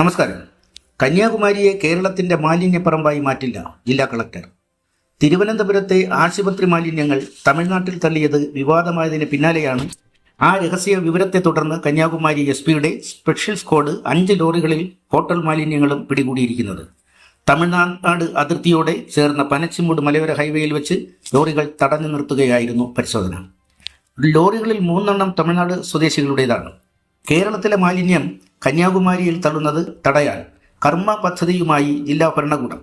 നമസ്കാരം. കന്യാകുമാരിയെ കേരളത്തിന്റെ മാലിന്യപ്പറമ്പായി മാറ്റില്ല ജില്ലാ കളക്ടർ. തിരുവനന്തപുരത്തെ ആശുപത്രി മാലിന്യങ്ങൾ തമിഴ്നാട്ടിൽ തള്ളിയത് വിവാദമായതിന് പിന്നാലെയാണ് ആ രഹസ്യ വിവരത്തെ തുടർന്ന് കന്യാകുമാരി SP-യുടെ സ്പെഷ്യൽ സ്ക്വാഡ് 5 ലോറികളിൽ ഹോട്ടൽ മാലിന്യങ്ങളും പിടികൂടിയിരിക്കുന്നത്. തമിഴ്നാട് അതിർത്തിയോടെ ചേർന്ന പനച്ചിമൂട് മലയോര ഹൈവേയിൽ വെച്ച് ലോറികൾ തടഞ്ഞു നിർത്തുകയായിരുന്നു പരിശോധന. ലോറികളിൽ 3 എണ്ണം തമിഴ്നാട് സ്വദേശികളുടേതാണ്. കേരളത്തിലെ മാലിന്യം കന്യാകുമാരിയിൽ തള്ളുന്നത് തടയാൻ കർമ്മ പദ്ധതിയുമായി ജില്ലാ ഭരണകൂടം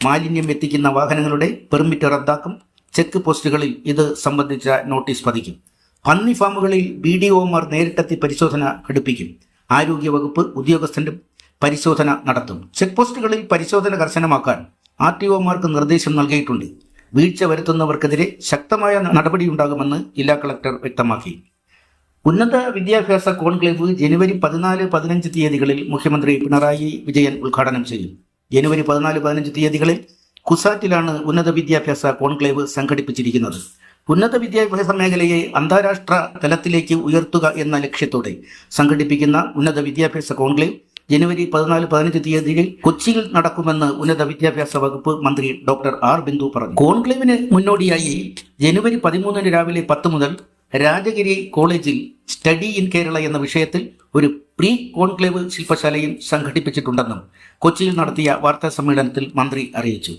മാലിന്യം എത്തിക്കുന്ന വാഹനങ്ങളുടെ പെർമിറ്റ് റദ്ദാക്കും. ചെക്ക് പോസ്റ്റുകളിൽ ഇത് സംബന്ധിച്ച നോട്ടീസ് പതിക്കും. പന്നി ഫാമുകളിൽ BDOമാർ നേരിട്ടെത്തി പരിശോധന ഘടിപ്പിക്കും. ആരോഗ്യവകുപ്പ് ഉദ്യോഗസ്ഥന്റെ പരിശോധന നടത്തും. ചെക്ക് പോസ്റ്റുകളിൽ പരിശോധന കർശനമാക്കാൻ RTOമാർക്ക് നിർദ്ദേശം നൽകിയിട്ടുണ്ട്. വീഴ്ച വരുത്തുന്നവർക്കെതിരെ ശക്തമായ നടപടിയുണ്ടാകുമെന്ന് ജില്ലാ കളക്ടർ വ്യക്തമാക്കി. ഉന്നത വിദ്യാഭ്യാസ കോൺക്ലേവ് ജനുവരി 14-15 തീയതികളിൽ മുഖ്യമന്ത്രി പിണറായി വിജയൻ ഉദ്ഘാടനം ചെയ്യും. ജനുവരി 14-15 തീയതികളിൽ കുസാറ്റിലാണ് ഉന്നത വിദ്യാഭ്യാസ കോൺക്ലേവ് സംഘടിപ്പിച്ചിരിക്കുന്നത്. ഉന്നത വിദ്യാഭ്യാസ മേഖലയെ അന്താരാഷ്ട്ര തലത്തിലേക്ക് ഉയർത്തുക എന്ന ലക്ഷ്യത്തോടെ സംഘടിപ്പിക്കുന്ന ഉന്നത വിദ്യാഭ്യാസ കോൺക്ലേവ് ജനുവരി 14-15 തീയതിയിൽ കൊച്ചിയിൽ നടക്കുമെന്ന് ഉന്നത വിദ്യാഭ്യാസ വകുപ്പ് മന്ത്രി ഡോക്ടർ R. ബിന്ദു പറഞ്ഞു. കോൺക്ലേവിന് മുന്നോടിയായി ജനുവരി 13 രാവിലെ 10 മുതൽ രാജഗിരി കോളേജിൽ സ്റ്റഡി ഇൻ കേരള എന്ന വിഷയത്തിൽ ഒരു പ്രീ കോൺക്ലേവ് ശില്പശാലയും സംഘടിപ്പിച്ചിട്ടുണ്ടെന്നും കൊച്ചിയിൽ നടത്തിയ വാർത്താ സമ്മേളനത്തിൽ മന്ത്രി അറിയിച്ചു.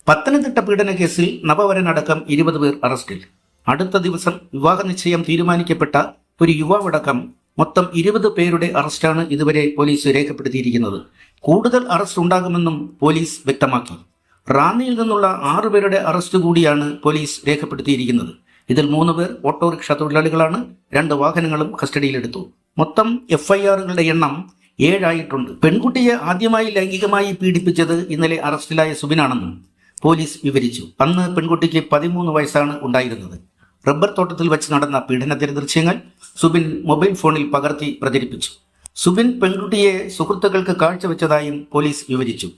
പത്തനംതിട്ട പീഡന കേസിൽ നവവരനടക്കം 20 പേർ അറസ്റ്റിൽ. അടുത്ത ദിവസം വിവാഹ നിശ്ചയം തീരുമാനിക്കപ്പെട്ട ഒരു യുവാവടക്കം മൊത്തം 20 പേരുടെ അറസ്റ്റാണ് ഇതുവരെ പോലീസ് രേഖപ്പെടുത്തിയിരിക്കുന്നത്. കൂടുതൽ അറസ്റ്റ് ഉണ്ടാകുമെന്നും പോലീസ് വ്യക്തമാക്കി. റാന്നിയിൽ നിന്നുള്ള 6 പേരുടെ അറസ്റ്റ് കൂടിയാണ് പോലീസ് രേഖപ്പെടുത്തിയിരിക്കുന്നത്. ഇതിൽ 3 പേർ ഓട്ടോറിക്ഷ തൊഴിലാളികളാണ്. 2 വാഹനങ്ങളും കസ്റ്റഡിയിലെടുത്തു. മൊത്തം FIRകളുടെ എണ്ണം 7 ആയിട്ടുണ്ട്. പെൺകുട്ടിയെ ആദ്യമായി ലൈംഗികമായി പീഡിപ്പിച്ചത് ഇന്നലെ അറസ്റ്റിലായ സുബിനാണെന്നും പോലീസ് വിവരിച്ചു. അന്ന് പെൺകുട്ടിക്ക് 13 വയസ്സാണ് ഉണ്ടായിരുന്നത്. റബ്ബർ തോട്ടത്തിൽ വെച്ച് നടന്ന പീഡനത്തിന്റെ ദൃശ്യങ്ങൾ സുബിൻ മൊബൈൽ ഫോണിൽ പകർത്തി പ്രചരിപ്പിച്ചു. സുബിൻ പെൺകുട്ടിയെ സുഹൃത്തുക്കൾക്ക് കാഴ്ചവെച്ചതായും പോലീസ് വിവരിച്ചു.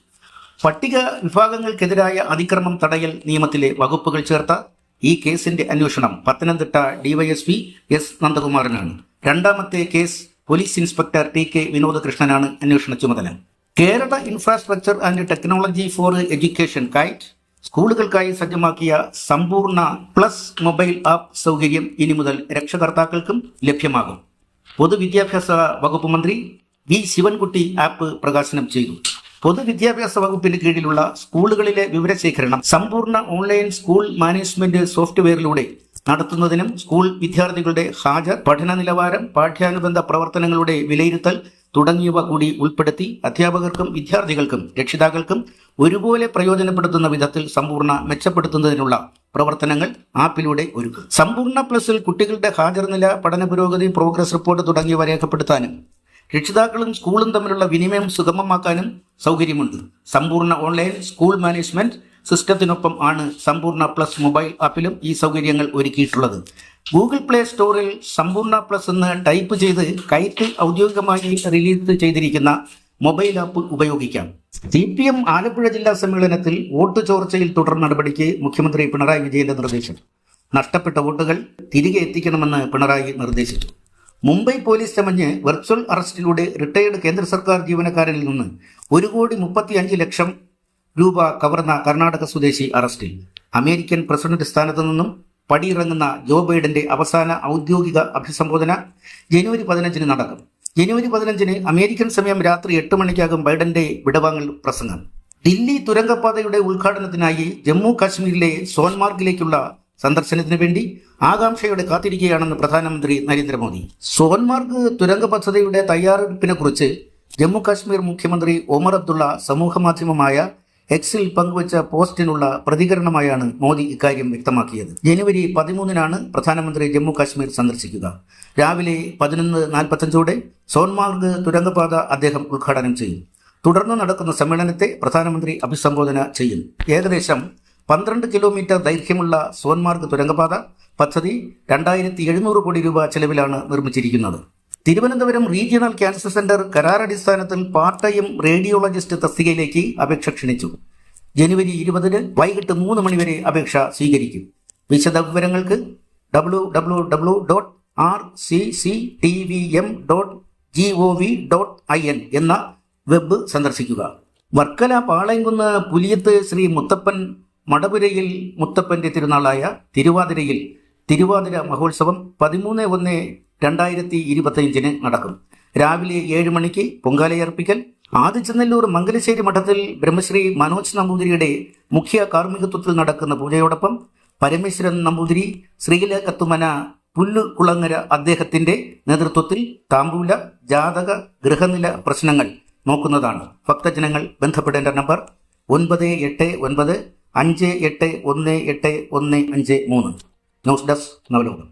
പട്ടിക വിഭാഗങ്ങൾക്കെതിരായ അതിക്രമം തടയൽ നിയമത്തിലെ വകുപ്പുകൾ ചേർത്ത ഈ കേസിന്റെ അന്വേഷണം പത്തനംതിട്ട DYSP S. നന്ദകുമാറിനാണ്. 2ാമത്തെ കേസ് പോലീസ് ഇൻസ്പെക്ടർ TK വിനോദകൃഷ്ണനാണ് അന്വേഷണ ചുമതല. Kerala infrastructure and technology for education Kite സ്കൂളുകൾക്കായി സജ്ജമാക്കിയ സമ്പൂർണ്ണ പ്ലസ് മൊബൈൽ ആപ്പ് സൗകര്യം ഇനി മുതൽ രക്ഷകർത്താക്കൾക്കും ലഭ്യമാകും. പൊതുവിദ്യാഭ്യാസ വകുപ്പ് മന്ത്രി V. ശിവൻകുട്ടി ആപ്പ് പ്രകാശനം ചെയ്തു. പൊതുവിദ്യാഭ്യാസ വകുപ്പിന് കീഴിലുള്ള സ്കൂളുകളിലെ വിവരശേഖരണം സമ്പൂർണ്ണ ഓൺലൈൻ സ്കൂൾ മാനേജ്മെന്റ് സോഫ്റ്റ്വെയറിലൂടെ നടത്തുന്നതിനും സ്കൂൾ വിദ്യാർത്ഥികളുടെ ഹാജർ, പഠന നിലവാരം, പാഠ്യാനുബന്ധ പ്രവർത്തനങ്ങളുടെ വിലയിരുത്തൽ തുടങ്ങിയവ കൂടി ഉൾപ്പെടുത്തി അധ്യാപകർക്കും വിദ്യാർത്ഥികൾക്കും രക്ഷിതാക്കൾക്കും ഒരുപോലെ പ്രയോജനപ്പെടുത്തുന്ന വിധത്തിൽ സമ്പൂർണ്ണ മെച്ചപ്പെടുത്തുന്നതിനുള്ള പ്രവർത്തനങ്ങൾ ആപ്പിലൂടെ ഒരുക്കും. സമ്പൂർണ്ണ പ്ലസിൽ കുട്ടികളുടെ ഹാജർ നില, പഠന പുരോഗതി, പ്രോഗ്രസ് റിപ്പോർട്ട് തുടങ്ങിയവ രേഖപ്പെടുത്താനും രക്ഷിതാക്കളും സ്കൂളും തമ്മിലുള്ള വിനിമയം സുഗമമാക്കാനും സൗകര്യമുണ്ട്. സമ്പൂർണ്ണ ഓൺലൈൻ സ്കൂൾ മാനേജ്മെന്റ് സിസ്റ്റത്തിനൊപ്പം ആണ് സമ്പൂർണ്ണ പ്ലസ് മൊബൈൽ ആപ്പിലും ഈ സൗകര്യങ്ങൾ ഒരുക്കിയിട്ടുള്ളത്. ഗൂഗിൾ പ്ലേ സ്റ്റോറിൽ സമ്പൂർണ്ണ പ്ലസ് എന്ന് ടൈപ്പ് ചെയ്ത് കൈറ്റ് ഔദ്യോഗികമായി റിലീസ് ചെയ്തിരിക്കുന്ന മൊബൈൽ ആപ്പ് ഉപയോഗിക്കാം. CPM ആലപ്പുഴ ജില്ലാ സമ്മേളനത്തിൽ വോട്ട് ചോർച്ചയിൽ തുടർ നടപടിക്ക് മുഖ്യമന്ത്രി പിണറായി വിജയന്റെ നിർദ്ദേശം. നഷ്ടപ്പെട്ട വോട്ടുകൾ തിരികെ എത്തിക്കണമെന്ന് പിണറായി നിർദ്ദേശിച്ചു. മുംബൈ പോലീസ് ചമഞ്ഞ് വെർച്വൽ അറസ്റ്റിലൂടെ റിട്ടയർഡ് കേന്ദ്ര സർക്കാർ ജീവനക്കാരനിൽ നിന്ന് 1,35,00,000 രൂപ കവർന്ന കർണാടക സ്വദേശി അറസ്റ്റിൽ. അമേരിക്കൻ പ്രസിഡന്റ് സ്ഥാനത്തു നിന്നും പടിയിറങ്ങുന്ന ജോ ബൈഡന്റെ അവസാന ഔദ്യോഗിക അഭിസംബോധന ജനുവരി 15 നടക്കും. ജനുവരി 15 അമേരിക്കൻ സമയം രാത്രി 8 മണിക്കാകും ബൈഡന്റെ വിടവാങ്ങൽ പ്രസംഗം. ദില്ലി തുരങ്കപാതയുടെ ഉദ്ഘാടനത്തിനായി ജമ്മു കാശ്മീരിലെ സോൻമാർഗിലേക്കുള്ള സന്ദർശനത്തിന് വേണ്ടി ആകാംക്ഷയോടെ കാത്തിരിക്കുകയാണെന്ന് പ്രധാനമന്ത്രി നരേന്ദ്രമോദി. സോൻമാർഗ് തുരങ്ക പദ്ധതിയുടെ തയ്യാറെടുപ്പിനെ കുറിച്ച് ജമ്മു കാശ്മീർ മുഖ്യമന്ത്രി ഒമർ അബ്ദുള്ള സമൂഹമാധ്യമമായ Xൽ പങ്കുവച്ച പോസ്റ്റിനുള്ള പ്രതികരണമായാണ് മോദി ഇക്കാര്യം വ്യക്തമാക്കിയത്. ജനുവരി 13 പ്രധാനമന്ത്രി ജമ്മു കാശ്മീർ സന്ദർശിക്കുക. രാവിലെ 11:45 സോൻമാർഗ് തുരങ്കപാത അദ്ദേഹം ഉദ്ഘാടനം ചെയ്യും. തുടർന്ന് നടക്കുന്ന സമ്മേളനത്തെ പ്രധാനമന്ത്രി അഭിസംബോധന ചെയ്യും. ഏകദേശം 12 കിലോമീറ്റർ ദൈർഘ്യമുള്ള സോൻമാർഗ് തുരങ്കപാത പദ്ധതി 2,700 കോടി രൂപ ചെലവിലാണ് നിർമ്മിച്ചിരിക്കുന്നത്. തിരുവനന്തപുരം റീജിയണൽ ക്യാൻസർ സെന്റർ കരാറടിസ്ഥാനത്തിൽ പാർട്ട് ടൈം റേഡിയോളജിസ്റ്റ് തസ്തികയിലേക്ക് അപേക്ഷ ക്ഷണിച്ചു. ജനുവരി 20 വൈകിട്ട് 3 മണിവരെ അപേക്ഷ സ്വീകരിക്കും. വിശദ വിവരങ്ങൾക്ക് www.rcctvm.gov.in എന്ന വെബ് സന്ദർശിക്കുക. വർക്കല പാളയംകുന്ന് പുലിയത്ത് ശ്രീ മുത്തപ്പൻ മടപുരയിൽ മുത്തപ്പന്റെ തിരുനാളായ തിരുവാതിരയിൽ തിരുവാതിര മഹോത്സവം 13/1/2025 നടക്കും. രാവിലെ 7 മണിക്ക് പൊങ്കാലയർപ്പിക്കൽ. ആദിച്ചനല്ലൂർ മംഗലശ്ശേരി മഠത്തിൽ ബ്രഹ്മശ്രീ മനോജ് നമ്പൂതിരിയുടെ മുഖ്യ കാർമ്മികത്വത്തിൽ നടക്കുന്ന പൂജയോടൊപ്പം പരമേശ്വരൻ നമ്പൂതിരി, ശ്രീല കത്തുമന പുല്ലുകുളങ്ങര അദ്ദേഹത്തിന്റെ നേതൃത്വത്തിൽ താമ്പൂല, ജാതക, ഗൃഹനില പ്രശ്നങ്ങൾ നോക്കുന്നതാണ്. ഭക്തജനങ്ങൾ ബന്ധപ്പെടേണ്ട നമ്പർ 98958181153. News desk നവലോകം.